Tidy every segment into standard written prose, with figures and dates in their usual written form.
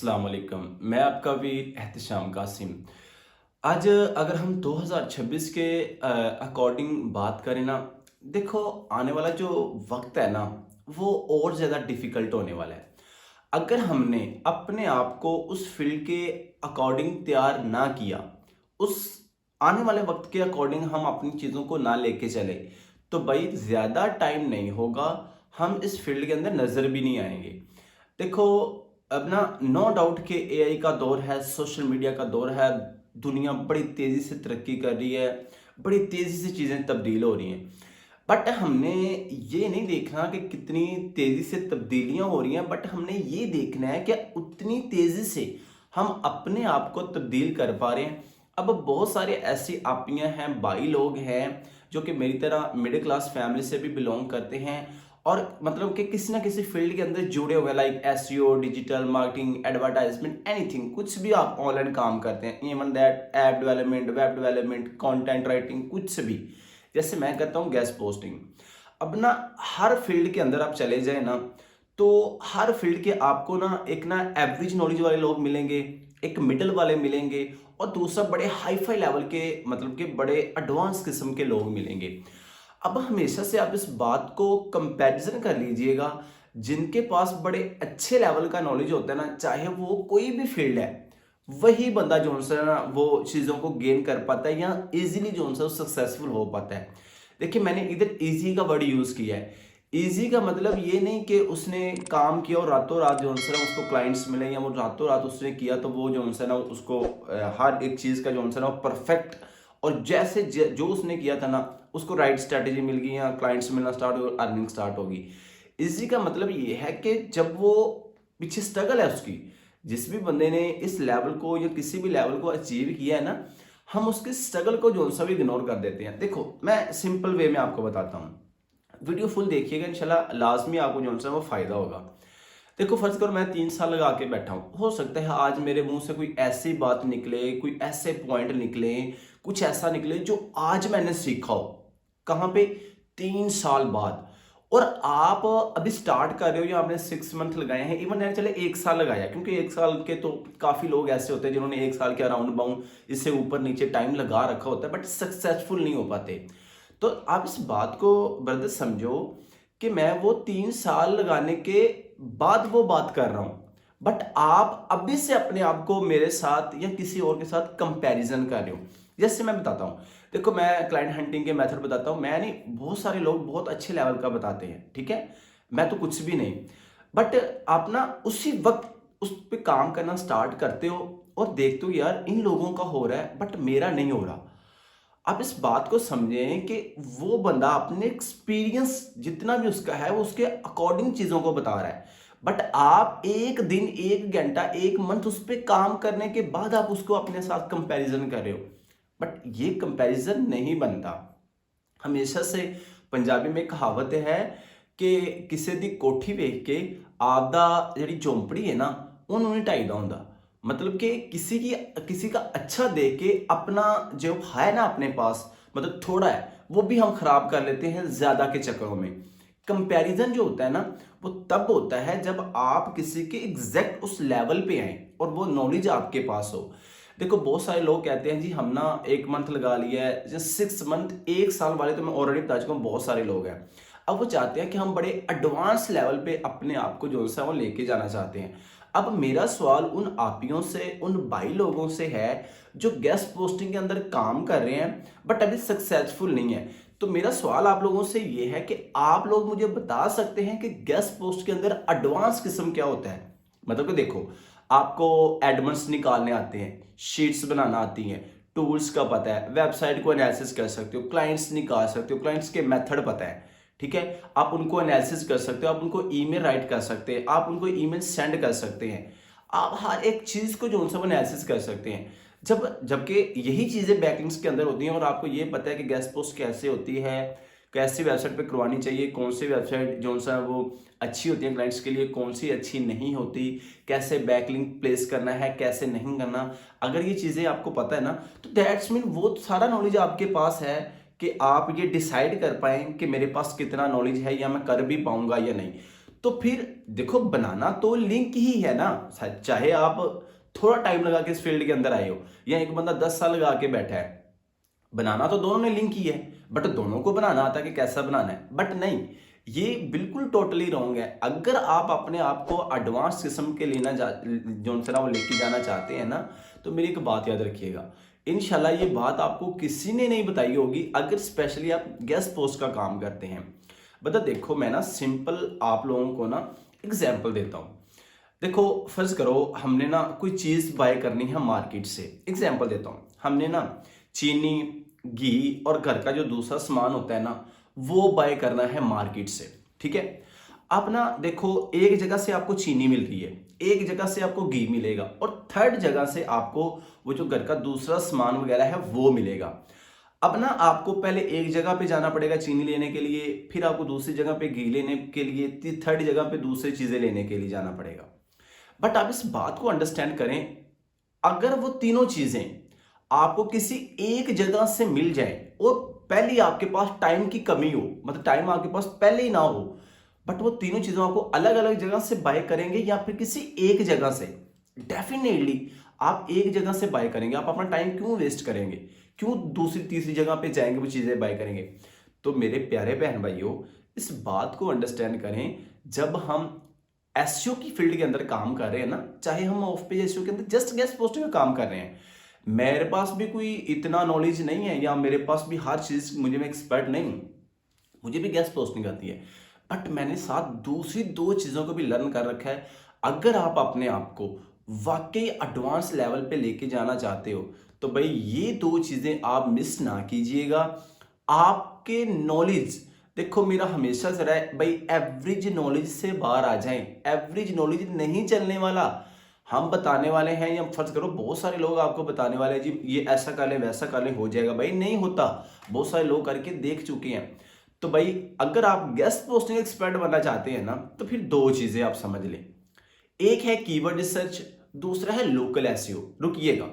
अस्सलाम वालेकुम। मैं आपका वीर एहतिशाम कासिम। आज अगर हम 2026 के अकॉर्डिंग बात करें ना, देखो आने वाला जो वक्त है ना, वो और ज़्यादा डिफ़िकल्ट होने वाला है। अगर हमने अपने आप को उस फील्ड के अकॉर्डिंग तैयार ना किया, उस आने वाले वक्त के अकॉर्डिंग हम अपनी चीज़ों को ना लेके चले, तो भाई ज़्यादा टाइम नहीं होगा, हम इस फील्ड के अंदर नज़र भी नहीं आएँगे। देखो, अब ना नो डाउट कि एआई का दौर है, सोशल मीडिया का दौर है, दुनिया बड़ी तेज़ी से तरक्की कर रही है, बड़ी तेज़ी से चीज़ें तब्दील हो रही हैं। बट हमने ये नहीं देखना कि कितनी तेज़ी से तब्दीलियाँ हो रही हैं, बट हमने ये देखना है कि उतनी तेज़ी से हम अपने आप को तब्दील कर पा रहे हैं। अब बहुत सारे ऐसी आपियाँ हैं, भाई लोग हैं, जो कि मेरी तरह मिडिल क्लास फैमिली से भी बिलोंग करते हैं और मतलब कि किसी ना किसी फील्ड के अंदर जुड़े हुए, like SEO, digital marketing, advertisement, anything, कुछ भी आप ऑनलाइन काम करते हैं, even that app development, web development, content writing, कुछ भी। जैसे मैं करता हूँ गेस्ट पोस्टिंग। अब ना हर फील्ड के अंदर आप चले जाए ना, तो हर फील्ड के आपको ना एक ना एवरेज नॉलेज वाले लोग मिलेंगे, एक मिडल वाले मिलेंगे और दूसरा बड़े हाई फाई लेवल के, मतलब कि बड़े एडवांस किस्म के लोग मिलेंगे। अब हमेशा से आप इस बात को कंपैरिजन कर लीजिएगा, जिनके पास बड़े अच्छे लेवल का नॉलेज होता है ना, चाहे वो कोई भी फील्ड है, वही बंदा जो है ना वो चीज़ों को गेन कर पाता है या इजीली जो है वो सक्सेसफुल हो पाता है। देखिए, मैंने इधर इजी का वर्ड यूज़ किया है। इजी का मतलब ये नहीं कि उसने काम किया और रातों रात जो है ना उसको क्लाइंट्स मिले, या वो रातों रात उसने किया तो वो जो है ना उसको हर एक चीज़ का जो है ना परफेक्ट, और जैसे जो उसने किया था ना उसको राइट स्ट्रैटेजी मिल गई, या क्लाइंट्स मिलना स्टार्ट हो, अर्निंग स्टार्ट होगी। इसी का मतलब ये है कि जब वो पीछे स्ट्रगल है उसकी, जिस भी बंदे ने इस लेवल को या किसी भी लेवल को अचीव किया है ना, हम उसके स्ट्रगल को जो सब इग्नोर कर देते हैं। देखो, मैं सिंपल वे में आपको बताता हूँ, वीडियो फुल देखिएगा, इंशाल्लाह लाजमी आपको जो है वो फायदा होगा। देखो, फर्ज करो मैं 3 साल लगा के बैठा हूँ, हो सकता है आज मेरे मुंह से कोई ऐसी बात निकले, कोई ऐसे पॉइंट निकले, कुछ ऐसा निकले जो आज मैंने सीखा हो। कहाँ पे? 3 साल बाद। और आप अभी स्टार्ट कर रहे हो या आपने 6 मंथ लगाए हैं, इवन यार चले 1 साल लगाया, क्योंकि 1 साल के तो काफी लोग ऐसे होते हैं जिन्होंने 1 साल के अराउंड बाउंड इससे ऊपर नीचे टाइम लगा रखा होता है, बट सक्सेसफुल नहीं हो पाते। तो आप इस बात को ब्रदर समझो कि मैं वो 3 साल लगाने के बाद वो बात कर रहा हूं, बट आप अभी से अपने आप को मेरे साथ या किसी और के साथ कंपैरिजन कर रहे हो। जैसे मैं बताता हूं, देखो मैं क्लाइंट हंटिंग के मेथड बताता हूं, मैं नहीं, बहुत सारे लोग बहुत अच्छे लेवल का बताते हैं, ठीक है, मैं तो कुछ भी नहीं, बट आप ना उसी वक्त उस पर काम करना स्टार्ट करते हो और देखते हो यार इन लोगों का हो रहा है बट मेरा नहीं हो रहा। आप इस बात को समझें कि वो बंदा अपने एक्सपीरियंस जितना भी उसका है वो उसके अकॉर्डिंग चीजों को बता रहा है, बट आप एक दिन, 1 घंटा, 1 मंथ उस पर काम करने के बाद आप उसको अपने साथ कंपैरिजन कर रहे हो, बट ये कंपैरिजन नहीं बनता। हमेशा से पंजाबी में कहावत है कि किसी दी कोठी वेख के आपदा जिहड़ी झोंपड़ी है ना उन्होंने नहीं ढाईदा हुंदा। मतलब कि किसी का अच्छा देख के अपना जो है ना अपने पास, मतलब थोड़ा है, वो भी हम खराब कर लेते हैं ज्यादा के चक्करों में। कंपैरिजन जो होता है ना, वो तब होता है जब आप किसी के एग्जैक्ट उस लेवल पे आए और वो नॉलेज आपके पास हो। देखो, बहुत सारे लोग कहते हैं जी हम ना 1 मंथ लगा लिया है, जैसे 6 मंथ, 1 साल वाले तो मैं ऑलरेडी बता चुका हूँ, बहुत सारे लोग हैं। अब वो चाहते हैं कि हम बड़े एडवांस लेवल पे अपने आप को जो है वो लेके जाना चाहते हैं। अब मेरा सवाल उन आपियों से, उन भाई लोगों से है जो गेस्ट पोस्टिंग के अंदर काम कर रहे हैं बट अभी सक्सेसफुल नहीं है। तो मेरा सवाल आप लोगों से ये है कि आप लोग मुझे बता सकते हैं कि गेस्ट पोस्ट के अंदर एडवांस किस्म क्या होता है? मतलब कि देखो, आपको एडमंड्स निकालने आते हैं, शीट्स बनाना आती हैं, टूल्स का पता है, वेबसाइट को एनालिसिस कर सकते हो, क्लाइंट्स निकाल सकते हो, क्लाइंट्स के मेथड पता है, ठीक है, आप उनको एनालिसिस कर सकते हो, आप उनको ईमेल राइट कर सकते हैं, आप उनको ईमेल सेंड कर सकते हैं, आप हर एक चीज को जो उनसे वो एनालिसिस कर सकते हैं। जबकि यही चीजें बैकलिंक्स के अंदर होती हैं और आपको ये पता है कि गेस्ट पोस्ट कैसे होती है, कैसी वेबसाइट पे करवानी चाहिए, कौन सी वेबसाइट जो सा वो अच्छी होती है क्लाइंट्स के लिए, कौन सी अच्छी नहीं होती, कैसे बैकलिंक प्लेस करना है, कैसे नहीं करना। अगर ये चीज़ें आपको पता है ना, तो दैट्स मीन वो सारा नॉलेज आपके पास है कि आप ये डिसाइड कर पाएँ कि मेरे पास कितना नॉलेज है या मैं कर भी पाऊंगा या नहीं। तो फिर देखो बनाना तो लिंक ही है ना, चाहे आप थोड़ा टाइम लगा के इस फील्ड के अंदर आए हो या एक बंदा 10 साल लगा के बैठा है, बनाना तो दोनों ने लिंक ही है। बट दोनों को बनाना आता है कि कैसा बनाना है, बट नहीं, ये बिल्कुल टोटली रॉन्ग है। अगर आप अपने आप को एडवांस किस्म के लेना जो सा वो लेके जाना चाहते हैं ना, तो मेरी एक बात याद रखिएगा, इंशाल्लाह ये बात आपको किसी ने नहीं बताई होगी अगर स्पेशली आप गेस्ट पोस्ट का काम करते हैं। बता देखो, मैं ना सिंपल आप लोगों को ना एग्जाम्पल देता हूँ। देखो फर्ज करो हमने ना कोई चीज़ बाय करनी है मार्केट से, एग्जाम्पल देता हूँ, हमने ना चीनी, घी और घर का जो दूसरा सामान होता है ना, वो बाय करना है मार्केट से, ठीक है। आप ना देखो, एक जगह से आपको चीनी मिल रही है, एक जगह से आपको घी मिलेगा और थर्ड जगह से आपको वो जो घर का दूसरा सामान वगैरह है वो मिलेगा। अब ना आपको पहले एक जगह पे जाना पड़ेगा चीनी लेने के लिए, फिर आपको दूसरी जगह पे घी लेने के लिए, थर्ड जगह पे दूसरी चीजें लेने के लिए जाना पड़ेगा। बट आप इस बात को अंडरस्टैंड करें, अगर वो तीनों चीजें आपको किसी एक जगह से मिल जाए और पहले आपके पास टाइम की कमी हो, मतलब टाइम आपके पास पहले ही ना हो, बट वो तीनों चीजों आपको अलग अलग जगह से बाय करेंगे या फिर किसी एक जगह से, डेफिनेटली आप एक जगह से बाय करेंगे। आप अपना टाइम क्यों वेस्ट करेंगे, क्यों दूसरी तीसरी जगह पे जाएंगे वो चीजें बाय करेंगे। तो मेरे प्यारे बहन भाइयों, इस बात को अंडरस्टैंड करें, जब हम एसईओ की फील्ड के अंदर काम कर रहे हैं ना, चाहे हम ऑफ पेज एसईओ के अंदर जस्ट गेस्ट पोस्टिंग में काम कर रहे हैं, मेरे पास भी कोई इतना नॉलेज नहीं है या मेरे पास भी हर चीज मुझे, मैं एक्सपर्ट नहीं हूं, मुझे भी गेस्ट पोस्टिंग आती है, बट मैंने साथ दूसरी दो चीजों को भी लर्न कर रखा है। अगर आप अपने आप को वाकई एडवांस लेवल पे लेके जाना चाहते हो, तो भाई ये दो चीजें आप मिस ना कीजिएगा। आपके नॉलेज, देखो मेरा हमेशा से रहा है भाई, एवरेज नॉलेज से बाहर आ जाएं। एवरेज नॉलेज नहीं चलने वाला, हम बताने वाले हैं या फर्ज करो बहुत सारे लोग आपको बताने वाले हैं जी ये ऐसा कर ले वैसा कर ले हो जाएगा, भाई नहीं होता, बहुत सारे लोग करके देख चुके हैं। तो भाई अगर आप गेस्ट पोस्टिंग एक्सपर्ट बनना चाहते हैं ना, तो फिर दो चीजें आप समझ लें, एक है कीवर्ड रिसर्च, दूसरा है लोकल एसईओ। रुकिएगा,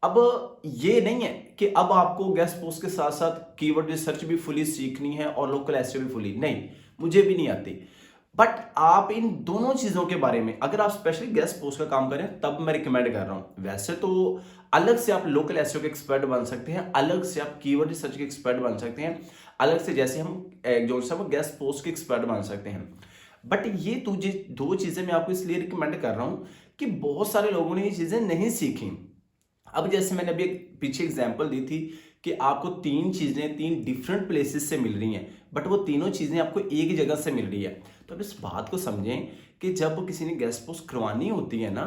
अब ये नहीं है कि अब आपको गेस्ट पोस्ट के साथ साथ कीवर्ड रिसर्च भी फुली सीखनी है और लोकल एसईओ भी फुली, नहीं, मुझे भी नहीं आती। बट आप इन दोनों चीजों के बारे में अगर आप स्पेशली गेस्ट पोस्ट का काम करें, तब मैं रिकमेंड कर रहा हूं। वैसे तो अलग से आप लोकल एसईओ के एक्सपर्ट बन सकते हैं, अलग से आप कीवर्ड रिसर्च के एक्सपर्ट बन सकते हैं, अलग से जैसे हम जो सब गेस्ट पोस्ट के एक्सपर्ट बन सकते हैं। बट ये तुझे दो चीजें मैं आपको इसलिए रिकमेंड कर रहा हूं कि बहुत सारे लोगों ने ये चीजें नहीं सीखी। अब जैसे मैंने अभी एक पीछे एग्जांपल दी थी कि आपको तीन चीजें तीन डिफरेंट प्लेसेस से मिल रही हैं, बट वो तीनों चीजें आपको एक जगह से मिल रही है। तो अब इस बात को समझें कि जब किसी ने गेस्ट पोस्ट करवानी होती है ना,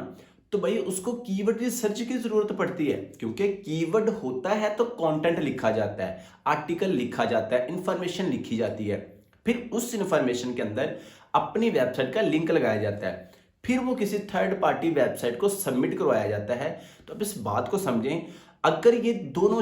तो भाई उसको कीवर्ड रिसर्च की जरूरत पड़ती है, क्योंकि कीवर्ड होता है तो कंटेंट लिखा जाता है, आर्टिकल लिखा जाता है, इंफॉर्मेशन लिखी जाती है, फिर उस इंफॉर्मेशन के अंदर अपनी वेबसाइट का लिंक लगाया जाता है, फिर वो किसी थर्ड पार्टी वेबसाइट को सबमिट करवाया जाता है। तो अब इस बात को समझें, अगर ये दोनों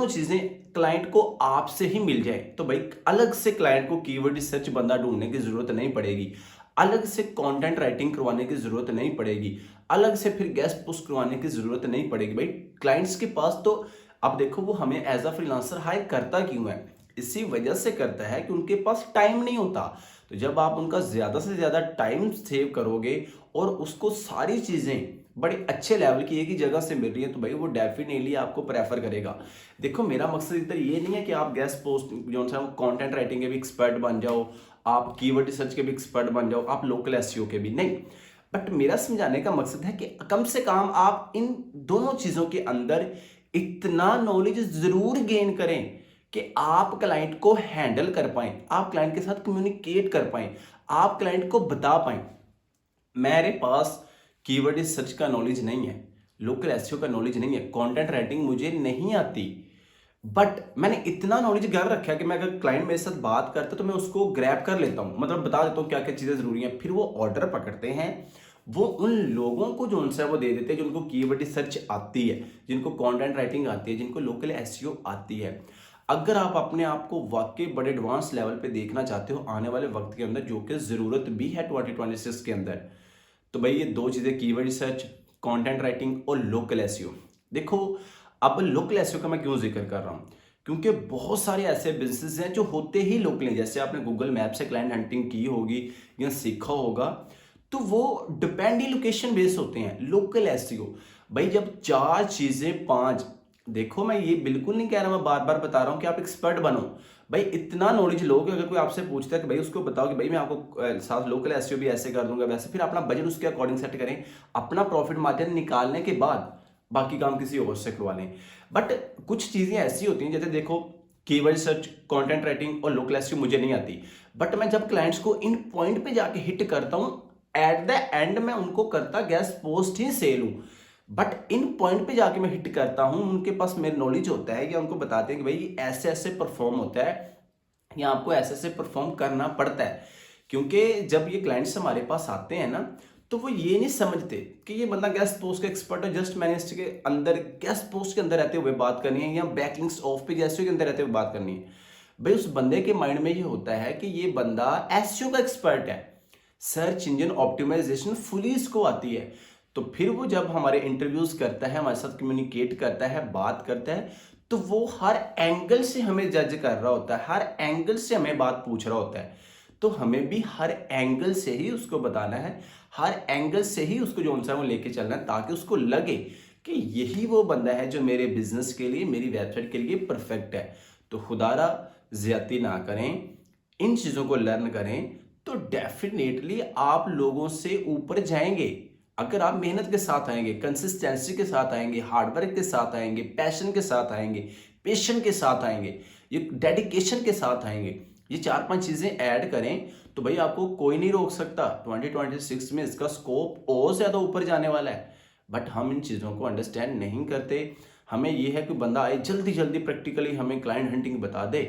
चीजें क्लाइंट को आपसे ही मिल जाए, तो भाई अलग से क्लाइंट को कीवर्ड रिसर्च बंदा ढूंढने की जरूरत नहीं पड़ेगी, अलग से कंटेंट राइटिंग करवाने की जरूरत नहीं पड़ेगी, अलग से फिर गेस्ट पोस्ट करवाने की जरूरत नहीं पड़ेगी। भाई क्लाइंट्स के पास तो अब देखो वो हमें एज अ फ्रीलांसर हायर करता क्यों है, इसी वजह से करता है कि उनके पास टाइम नहीं होता। तो जब आप उनका ज्यादा से ज्यादा टाइम सेव करोगे और उसको सारी चीजें बड़े अच्छे लेवल की एक ही जगह से मिल रही है, तो भाई वो डेफिनेटली आपको प्रेफर करेगा। देखो मेरा मकसद इधर ये नहीं है कि आप गेस्ट पोस्ट जो सा कंटेंट राइटिंग के भी एक्सपर्ट बन जाओ, आप कीवर्ड रिसर्च के भी एक्सपर्ट बन जाओ, आप लोकल एसईओ के भी नहीं, बट मेरा समझाने का मकसद है कि कम से कम आप इन दोनों चीजों के अंदर इतना नॉलेज जरूर गेन करें कि आप क्लाइंट को हैंडल कर पाएं, आप क्लाइंट के साथ कम्युनिकेट कर पाएं, आप क्लाइंट को बता पाएं मेरे पास कीवर्ड रिसर्च का नॉलेज नहीं है, लोकल एसईओ का नॉलेज नहीं है, कंटेंट राइटिंग मुझे नहीं आती, बट मैंने इतना नॉलेज कर रखा है कि मैं अगर क्लाइंट मेरे साथ बात करता तो मैं उसको ग्रैब कर लेता हूं, मतलब बता देता हूं क्या क्या चीजें जरूरी हैं, फिर वो ऑर्डर पकड़ते हैं, वो उन लोगों को जो उनसे वो दे देते हैं जिनको कीवर्ड रिसर्च आती है, जिनको कंटेंट राइटिंग आती है, जिनको लोकल एसईओ आती है। अगर आप अपने आप को वाकई बड़े एडवांस लेवल पे देखना चाहते हो आने वाले वक्त के अंदर, जो कि जरूरत भी है 2026 के अंदर, तो भाई ये दो चीजें कीवर्ड रिसर्च, कंटेंट राइटिंग और लोकल एसईओ। देखो अब लोकल एसईओ का मैं क्यों जिक्र कर रहा हूं, क्योंकि बहुत सारे ऐसे बिजनेस हैं जो होते ही लोकल हैं। जैसे आपने गूगल मैप से क्लाइंट हंटिंग की होगी या सीखा होगा, तो वो डिपेंड ही लोकेशन बेस्ड होते हैं। लोकल एसईओ भाई, जब चार चीजें पांच, देखो मैं ये बिल्कुल नहीं कह रहा, मैं बार बार बता रहा हूं कि आप एक्सपर्ट बनो। भाई इतना नॉलेज लो कि अगर कोई आपसे पूछता है कि भाई उसको बताओ कि भाई मैं आपको साथ लोकल एसईओ भी ऐसे कर दूंगा वैसे, फिर अपना बजट उसके अकॉर्डिंग सेट करें, अपना प्रॉफिट मार्जिन निकालने के बाद बाकी काम किसी और से करवा लें। बट कुछ चीजें ऐसी होती हैं, जैसे देखो कीवर्ड सर्च, कंटेंट राइटिंग और लोकल एसईओ मुझे नहीं आती, बट मैं जब क्लाइंट्स को इन पॉइंट पे जाके हिट करता हूं, एट द एंड मैं उनको करता गेस्ट पोस्ट ही सेल हूं, बट इन पॉइंट पे जाके मैं हिट करता हूं, उनके पास मेरा नॉलेज होता है या उनको बताते हैं कि भाई ऐसे ऐसे परफॉर्म होता है या आपको ऐसे ऐसे परफॉर्म करना पड़ता है। क्योंकि जब ये क्लाइंट्स हमारे पास आते हैं ना, तो वो ये नहीं समझते कि ये बंदा गेस्ट पोस्ट का एक्सपर्ट है, जस्ट मैंने इसके अंदर गेस्ट पोस्ट के अंदर रहते हुए बात करनी है या बैकलिंक्स ऑफ पेज एसईओ के अंदर रहते हुए बात करनी है। भाई उस बंदे के माइंड में ये होता है कि ये बंदा एसईओ का एक्सपर्ट है, सर्च इंजन ऑप्टिमाइजेशन फुली इसको आती है। तो फिर वो जब हमारे इंटरव्यूज करता है, हमारे साथ कम्युनिकेट करता है, बात करता है, तो वो हर एंगल से हमें जज कर रहा होता है, हर एंगल से हमें बात पूछ रहा होता है। तो हमें भी हर एंगल से ही उसको बताना है, हर एंगल से ही उसको जो है वो लेके चलना है, ताकि उसको लगे कि यही वो बंदा है जो मेरे बिजनेस के लिए, मेरी वेबसाइट के लिए परफेक्ट है। तो खुदारा ज्यादती ना करें, इन चीज़ों को लर्न करें, तो डेफिनेटली आप लोगों से ऊपर जाएंगे। अगर आप मेहनत के साथ आएंगे, कंसिस्टेंसी के साथ आएंगे, हार्डवर्क के साथ आएंगे, पैशन के साथ आएंगे, पेशेंस के साथ आएंगे, ये डेडिकेशन के साथ आएंगे, ये चार पांच चीजें ऐड करें, तो भाई आपको कोई नहीं रोक सकता। 2026 में इसका स्कोप और ज्यादा ऊपर जाने वाला है। बट हम इन चीज़ों को अंडरस्टैंड नहीं करते। हमें ये है कि बंदा आए जल्दी जल्दी प्रैक्टिकली हमें क्लाइंट हंटिंग बता दे,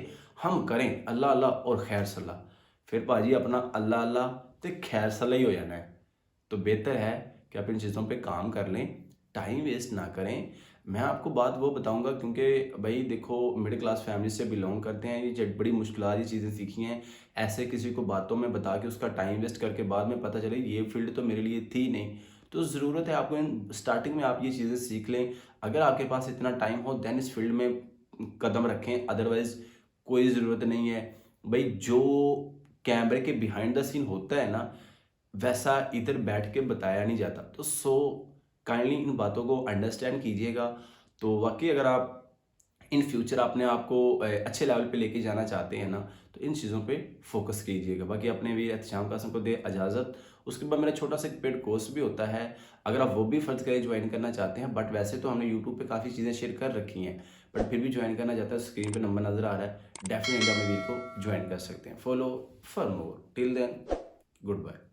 हम करें अल्लाह अल्लाह और खैर सलाह, फिर भाजी अपना अल्लाह अल्लाह तो खैर सलाह ही हो जाना है। तो बेहतर है कि आप इन चीज़ों पे काम कर लें, टाइम वेस्ट ना करें। मैं आपको बात वो बताऊंगा क्योंकि भाई देखो मिडिल क्लास फैमिली से बिलोंग करते हैं, ये बड़ी मुश्किल ये चीज़ें सीखी हैं। ऐसे किसी को बातों में बता के उसका टाइम वेस्ट करके बाद में पता चले ये फील्ड तो मेरे लिए थी नहीं। तो ज़रूरत है आपको इन स्टार्टिंग में आप ये चीज़ें सीख लें। अगर आपके पास इतना टाइम हो देन इस फील्ड में कदम रखें, अदरवाइज़ कोई ज़रूरत नहीं है। भाई जो कैमरे के बिहाइंड द सीन होता है ना, वैसा इधर बैठ के बताया नहीं जाता। तो काइंडली इन बातों को अंडरस्टैंड कीजिएगा। तो वाकई अगर आप इन फ्यूचर अपने आप को अच्छे लेवल पे लेके जाना चाहते हैं ना, तो इन चीज़ों पे फोकस कीजिएगा। बाकी अपने भी एहतशाम कासिम को दे इजाज़त। उसके बाद मेरा छोटा सा एक पेड कोर्स भी होता है, अगर आप वो भी फ़र्ज़ करें ज्वाइन करना चाहते हैं। बट वैसे तो हमने यूट्यूब पे काफ़ी चीज़ें शेयर कर रखी हैं, बट फिर भी ज्वाइन करना चाहता है, स्क्रीन पे नंबर नज़र आ रहा है, डेफिनेटली अपने वीर को ज्वाइन कर सकते हैं। Follow for more, till then good bye.